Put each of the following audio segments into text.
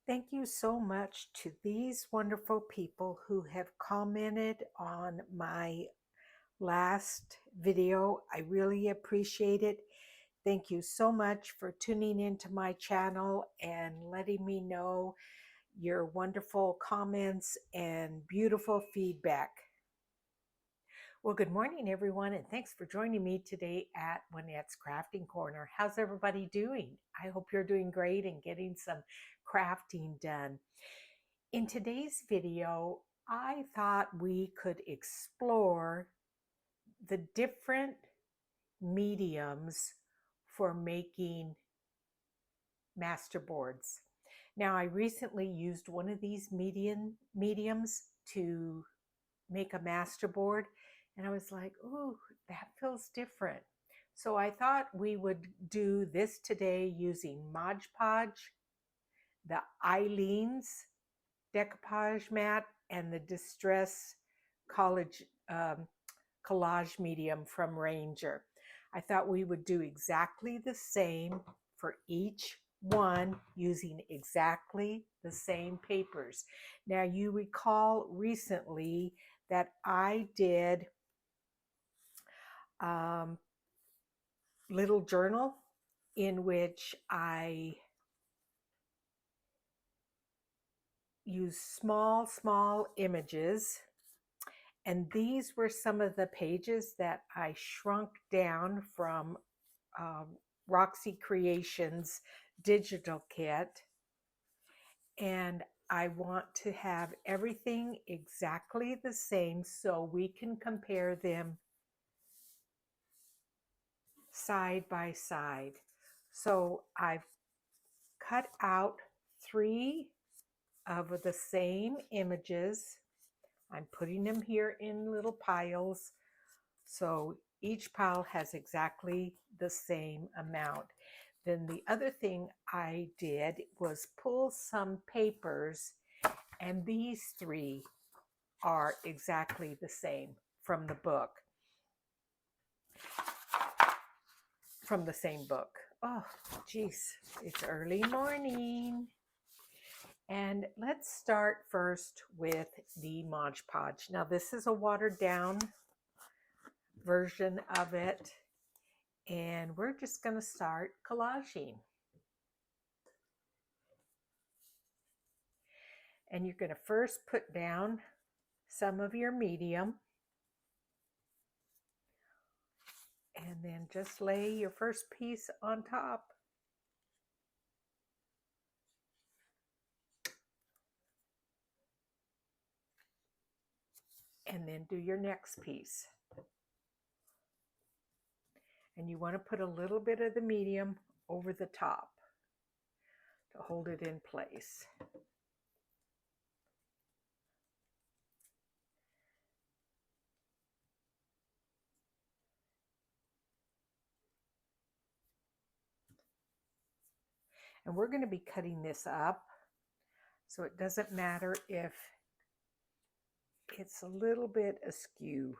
Thank you so much to these wonderful people who have commented on my last video. I really appreciate it. Thank you so much for tuning into my channel and letting me know your wonderful comments and beautiful feedback. Well, good morning, everyone, and thanks for joining me today at Juanette's Crafting Corner. How's everybody doing? I hope you're doing great and getting some crafting done. In today's video, I thought we could explore the different mediums for making masterboards. Now, I recently used one of these mediums to make a masterboard, and I was like, ooh, that feels different. So I thought we would do this today using Mod Podge, the Eileen's decoupage mat, and the Distress Collage collage medium from Ranger. I thought we would do exactly the same for each one using exactly the same papers. Now you recall recently that I did little journal in which I use small images, and these were some of the pages that I shrunk down from Roxy Creations digital kit, and I want to have everything exactly the same so we can compare them side by side. So I've cut out 3 of the same images. I'm putting them here in little piles, so each pile has exactly the same amount. Then the other thing I did was pull some papers, and these 3 are exactly the same from the book, from the same book. Oh, geez, it's early morning. And let's start first with the Mod Podge. Now, this is a watered down version of it, and we're just going to start collaging. And you're going to first put down some of your medium, and then just lay your first piece on top. And then do your next piece. And you want to put a little bit of the medium over the top to hold it in place. And we're going to be cutting this up, so it doesn't matter if it's a little bit askew.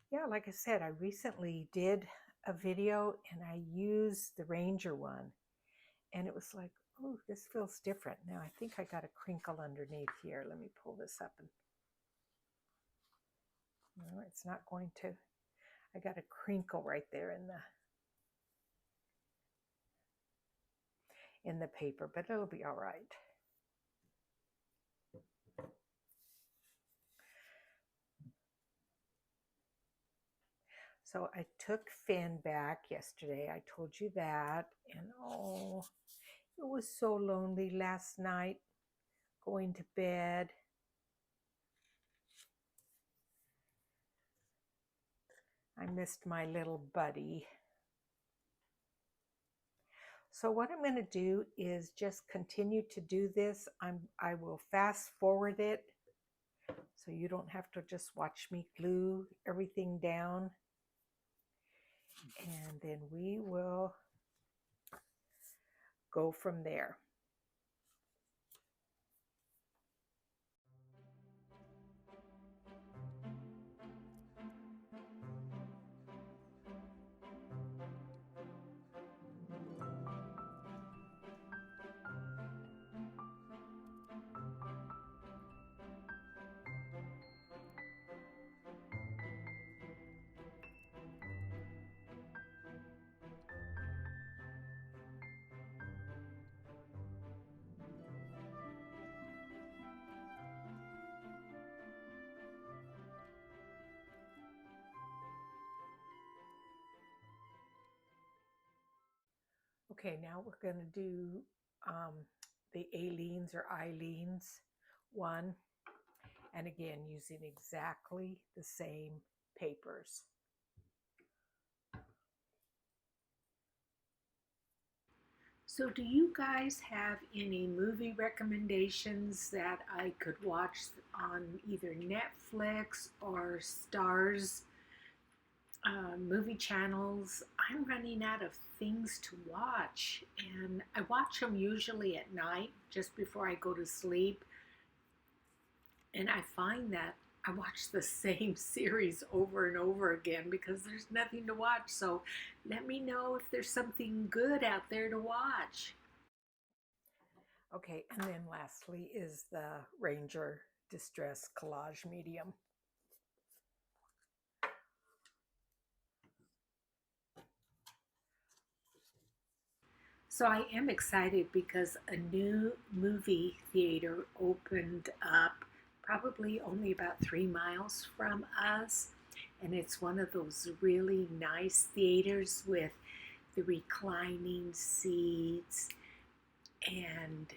Yeah, like I said, I recently did a video and I used the Ranger one, and it was like, oh, this feels different. Now I think I got a crinkle underneath here. Let me pull this up. And no, it's not going to. I got a crinkle right there in the paper, but it'll be all right. So I took Finn back yesterday. I told you that. And oh, it was so lonely last night going to bed. I missed my little buddy. So what I'm going to do is just continue to do this. I will fast forward it so you don't have to just watch me glue everything down. And then we will go from there. Okay, now we're going to do the Aleen's or Eileen's one. And again, using exactly the same papers. So do you guys have any movie recommendations that I could watch on either Netflix or Starz movie channels? I'm running out of things to watch, and I watch them usually at night just before I go to sleep. And I find that I watch the same series over and over again because there's nothing to watch. So let me know if there's something good out there to watch. Okay, and then lastly is the Ranger Distress Collage Medium. So I am excited because a new movie theater opened up probably only about 3 miles from us. And it's one of those really nice theaters with the reclining seats, and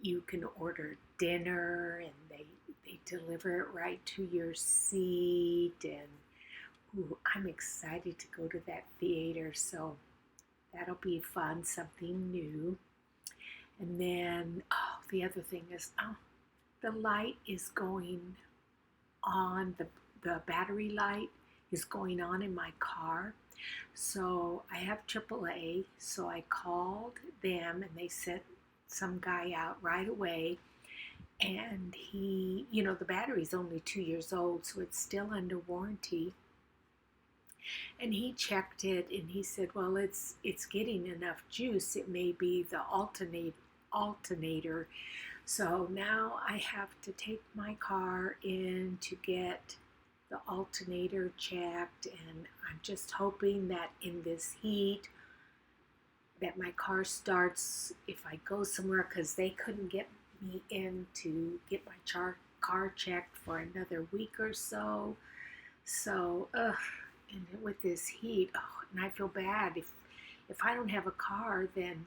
you can order dinner and they deliver it right to your seat. And ooh, I'm excited to go to that theater. So that'll be fun, something new. And then, oh, the other thing is, oh, the light is going on, the battery light is going on in my car. So I have AAA, so I called them and they sent some guy out right away. And he, the battery's only 2 years old, so it's still under warranty. And he checked it and he said, well, it's getting enough juice. It may be the alternator. So now I have to take my car in to get the alternator checked, and I'm just hoping that in this heat that my car starts if I go somewhere, because they couldn't get me in to get my car checked for another week or so. So, and with this heat, oh, and I feel bad. If I don't have a car, then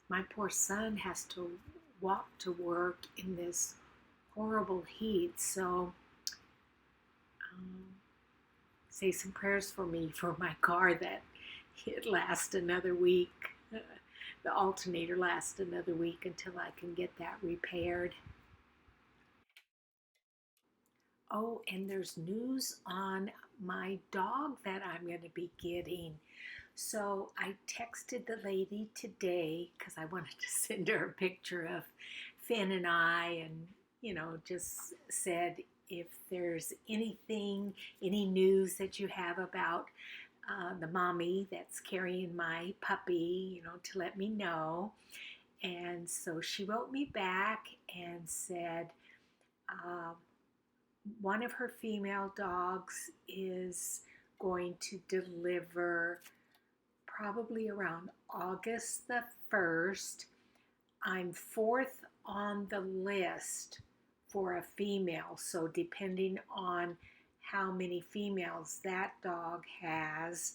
my poor son has to walk to work in this horrible heat. So say some prayers for me for my car, that it lasts another week. The alternator lasts another week until I can get that repaired. Oh, and there's news on my dog that I'm going to be getting. So I texted the lady today because I wanted to send her a picture of Finn and I, and, just said if there's anything, any news that you have about the mommy that's carrying my puppy, to let me know. And so she wrote me back and said, one of her female dogs is going to deliver probably around August the 1st. I'm 4th on the list for a female, so depending on how many females that dog has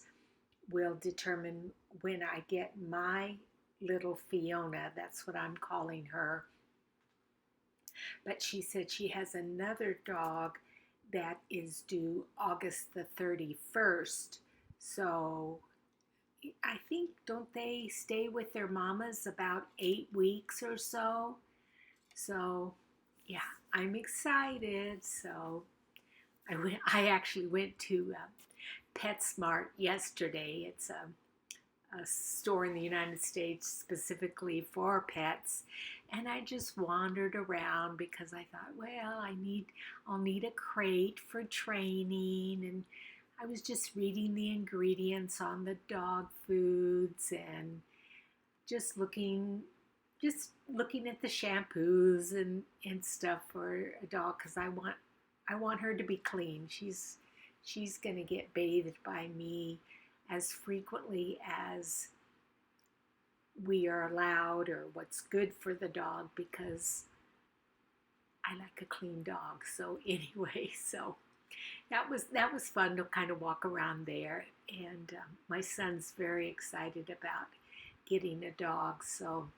will determine when I get my little Fiona. That's what I'm calling her. But she said she has another dog that is due August the 31st. So I think, don't they stay with their mamas about 8 weeks or so? So yeah, I'm excited. So I actually went to PetSmart yesterday. It's a store in the United States specifically for pets. And I just wandered around because I thought, well, I'll need a crate for training. And I was just reading the ingredients on the dog foods and just looking at the shampoos and stuff for a dog, because I want her to be clean. She's gonna get bathed by me as frequently as we are allowed, or what's good for the dog, because I like a clean dog. So anyway, so that was fun to kind of walk around there, and my son's very excited about getting a dog. So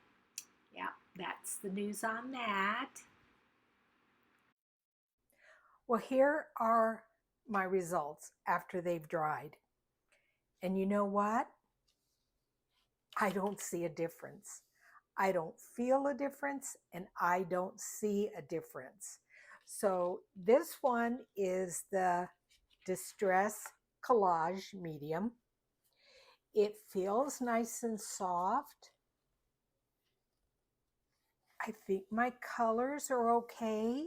yeah, that's the news on that. Well, here are my results after they've dried. And you know what? I don't see a difference. I don't feel a difference, and I don't see a difference. So this one is the Distress Collage medium. It feels nice and soft. I think my colors are okay.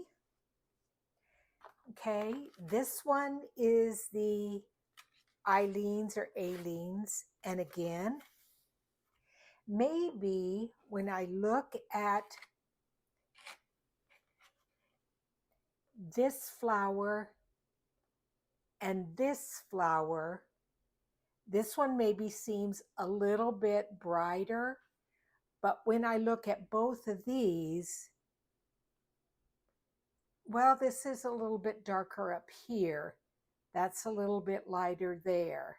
Okay, this one is the Eileen's or Aileen's. And again, maybe when I look at this flower and this flower, this one maybe seems a little bit brighter, but when I look at both of these, well, this is a little bit darker up here. That's a little bit lighter there.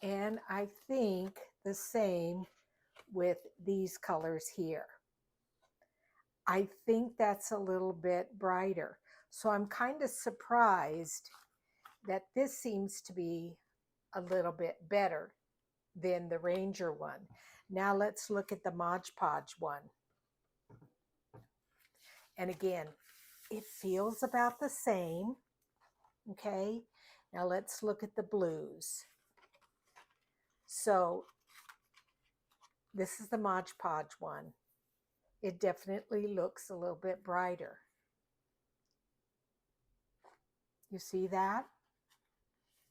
And I think the same with these colors here. I think that's a little bit brighter. So I'm kind of surprised that this seems to be a little bit better than the Ranger one. Now let's look at the Mod Podge one. And again, it feels about the same. Okay, now let's look at the blues. So this is the Mod Podge one. It definitely looks a little bit brighter. You see that?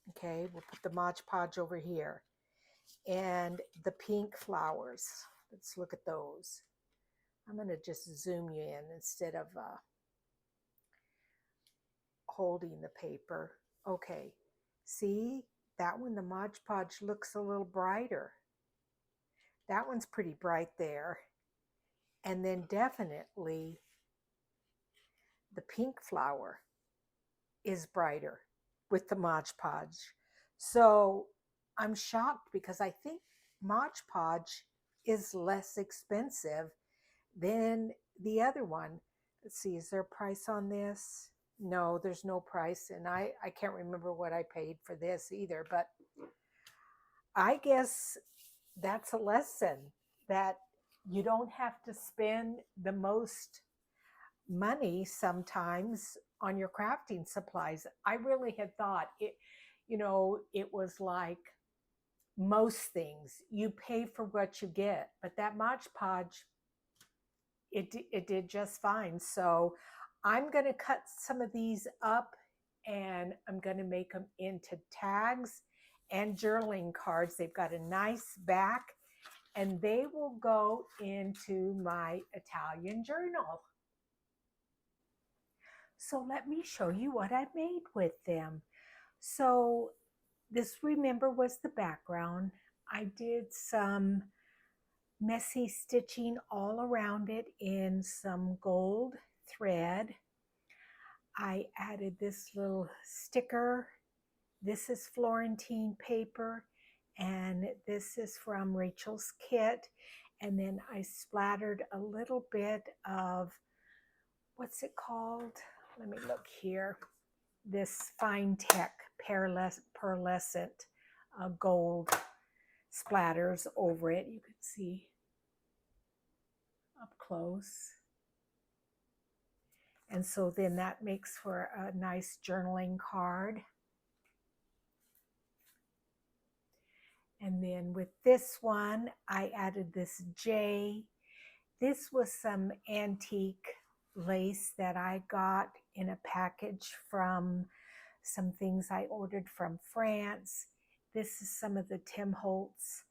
Okay, we'll put the Mod Podge over here. And the pink flowers, let's look at those. I'm going to just zoom you in instead of holding the paper. Okay, see that one, the Mod Podge looks a little brighter. That one's pretty bright there. And then definitely the pink flower is brighter with the Mod Podge. So I'm shocked because I think Mod Podge is less expensive than the other one. Let's see, is there a price on this? No, there's no price. And I can't remember what I paid for this either. But I guess that's a lesson that you don't have to spend the most money sometimes on your crafting supplies. I really had thought it, it was like most things. You pay for what you get, but that Mod Podge, it did just fine. So I'm going to cut some of these up and I'm going to make them into tags and journaling cards. They've got a nice back and they will go into my Italian journal. So let me show you what I made with them. So this, remember, was the background. I did some messy stitching all around it in some gold thread. I added this little sticker. This is Florentine paper, and this is from Rachel's kit. And then I splattered a little bit of, what's it called? Let me look here. This Fine Tech pearlescent gold splatters over it. You can see up close. And so then that makes for a nice journaling card. And then with this one, I added this J. This was some antique lace that I got in a package from some things I ordered from France. This is some of the Tim Holtz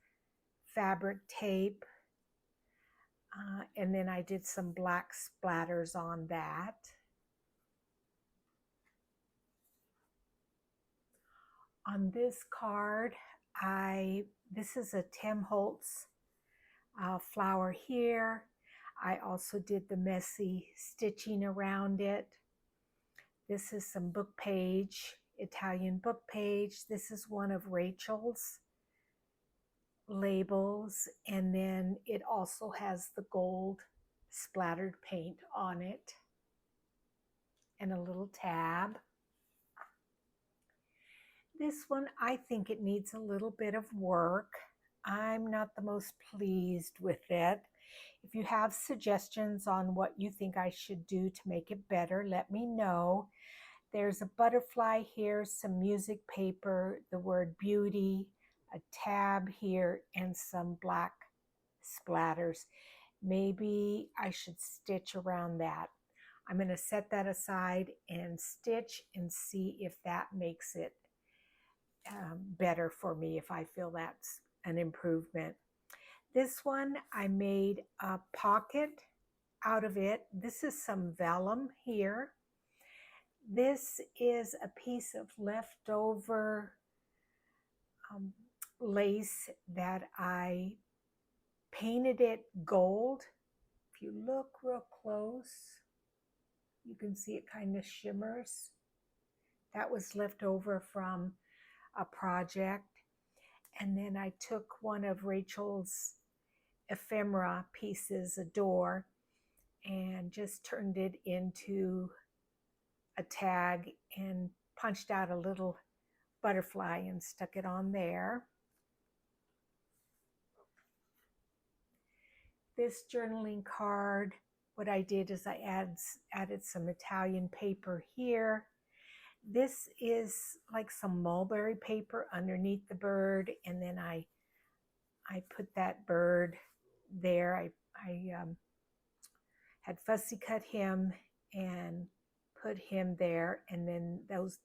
fabric tape. And then I did some black splatters on that. On this card, this is a Tim Holtz flower here. I also did the messy stitching around it. This is some book page, Italian book page. This is one of Rachel's. labels, and then it also has the gold splattered paint on it and a little tab. This one, I think it needs a little bit of work. I'm not the most pleased with it. If you have suggestions on what you think I should do to make it better, let me know. There's a butterfly here, some music paper, the word beauty, a tab here, and some black splatters. Maybe I should stitch around that. I'm going to set that aside and stitch and see if that makes it better for me, if I feel that's an improvement. This one, I made a pocket out of it. This is some vellum here. This is a piece of leftover lace that I painted it gold. If you look real close, you can see it kind of shimmers. That was left over from a project. And then I took one of Rachel's ephemera pieces, a door, and just turned it into a tag and punched out a little butterfly and stuck it on there. This journaling card, what I did is I added some Italian paper here. This is like some mulberry paper underneath the bird, and then I put that bird there. I had fussy cut him and put him there, and then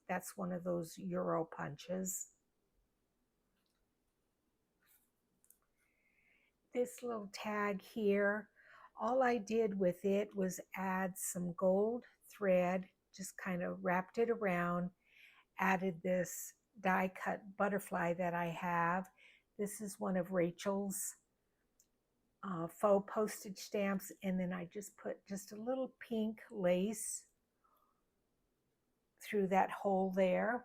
that's one of those Euro punches. This little tag here, all I did with it was add some gold thread, just kind of wrapped it around, added this die cut butterfly that I have. This is one of Rachel's faux postage stamps, and then I just put just a little pink lace through that hole there.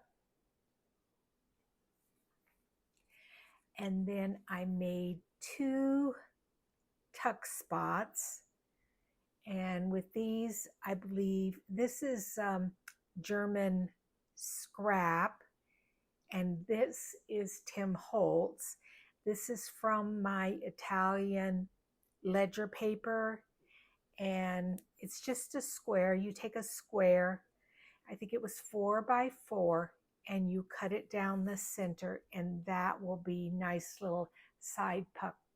And then I made 2 tuck spots, and with these, I believe this is German scrap, and this is Tim Holtz. This is from my Italian ledger paper, and it's just a square. You take a square, I think it was 4 by 4, and you cut it down the center, and that will be nice little side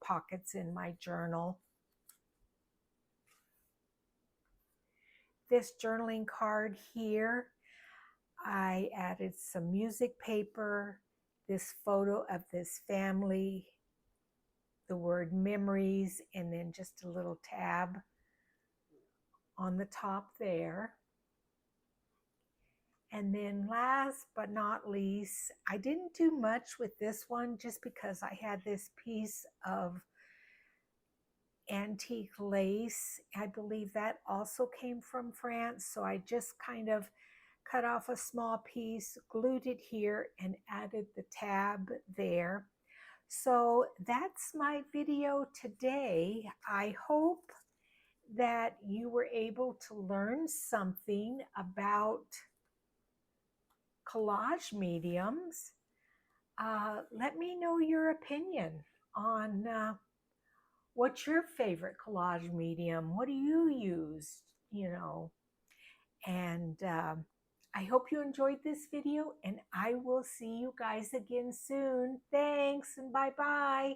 pockets in my journal. This journaling card here, I added some music paper, this photo of this family, the word memories, and then just a little tab on the top there. And then last but not least, I didn't do much with this one just because I had this piece of antique lace. I believe that also came from France. So I just kind of cut off a small piece, glued it here, and added the tab there. So that's my video today. I hope that you were able to learn something about collage mediums. Let me know your opinion on what's your favorite collage medium. What do you use, and I hope you enjoyed this video, and I will see you guys again soon. Thanks, and bye-bye.